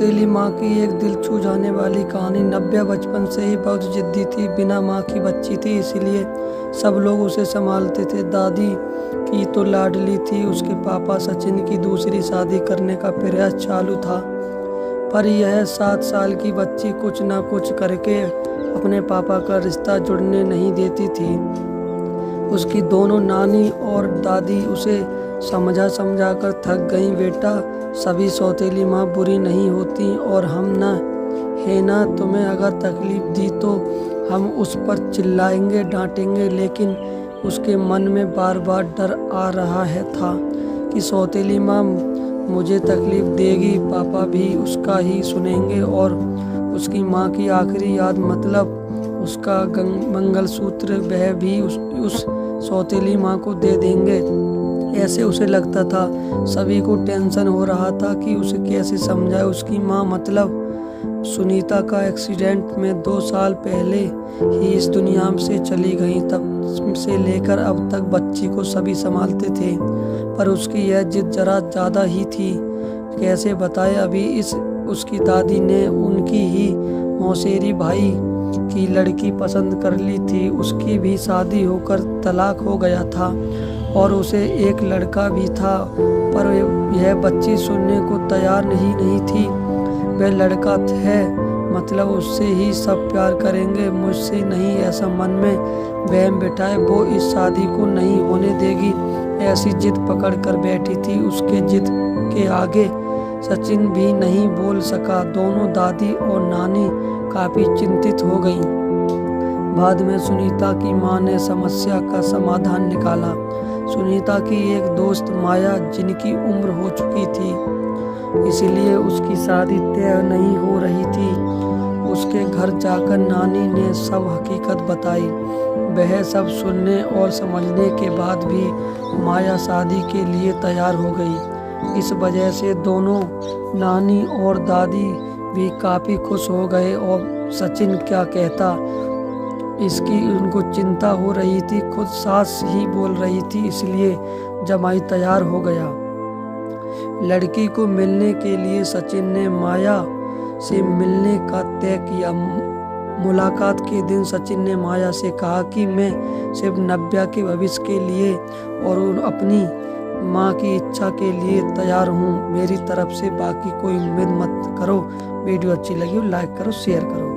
सौतेली माँ की एक दिल छू जाने वाली कहानी। नव्या बचपन से ही बहुत जिद्दी थी, बिना माँ की बच्ची थी, इसीलिए सब लोग उसे संभालते थे। दादी की तो लाडली थी, उसके पापा सचिन की दूसरी शादी करने का प्रयास चालू था, पर यह 7 साल की बच्ची कुछ न कुछ करके अपने पापा का रिश्ता जुड़ने नहीं देती थी। उसकी दोनों नानी और दादी उसे समझा समझा कर थक गईं। बेटा, सभी सौतेली माँ बुरी नहीं होती और हम न है ना, तुम्हें अगर तकलीफ दी तो हम उस पर चिल्लाएंगे, डांटेंगे। लेकिन उसके मन में बार बार डर आ रहा था कि सौतेली माँ मुझे तकलीफ देगी, पापा भी उसका ही सुनेंगे और उसकी माँ की आखिरी याद मतलब उसका मंगलसूत्र वह भी उस सौतेली माँ को दे देंगे। ऐसे उसे लगता था। सभी को टेंशन हो रहा था कि उसे कैसे समझाए। उसकी माँ मतलब सुनीता का एक्सीडेंट में 2 साल पहले ही इस दुनिया से चली गई। तब से लेकर अब तक बच्ची को सभी संभालते थे, पर उसकी यह जिद जरा ज़्यादा ही थी। कैसे बताए, अभी उसकी दादी ने उनकी ही मौसेरी भाई की लड़की पसंद कर ली थी। उसकी भी शादी होकर तलाक हो गया था और उसे एक लड़का भी था, पर यह बच्ची सुनने को तैयार नहीं थी। वह लड़का है मतलब उससे ही सब प्यार करेंगे, मुझसे नहीं, ऐसा मन में वहम बिठाए वो इस शादी को नहीं होने देगी। ऐसी जिद पकड़ कर बैठी थी। उसके जिद के आगे सचिन भी नहीं बोल सका। दोनों दादी और नानी काफ़ी चिंतित हो गईं। बाद में सुनीता की माँ ने समस्या का समाधान निकाला। सुनीता की एक दोस्त माया, जिनकी उम्र हो चुकी थी, इसलिए उसकी शादी तय नहीं हो रही थी। उसके घर जाकर नानी ने सब हकीकत बताई। वह सब सुनने और समझने के बाद भी माया शादी के लिए तैयार हो गई। इस वजह से दोनों नानी और दादी भी काफ़ी खुश हो गए। और सचिन क्या कहता, इसकी उनको चिंता हो रही थी। खुद सास ही बोल रही थी, इसलिए जमाई तैयार हो गया। लड़की को मिलने के लिए सचिन ने माया से मिलने का तय किया। मुलाकात के दिन सचिन ने माया से कहा कि मैं सिर्फ नव्या के भविष्य के लिए और अपनी माँ की इच्छा के लिए तैयार हूँ। मेरी तरफ से बाकी कोई उम्मीद मत करो। वीडियो अच्छी लगी हो लाइक करो, शेयर करो।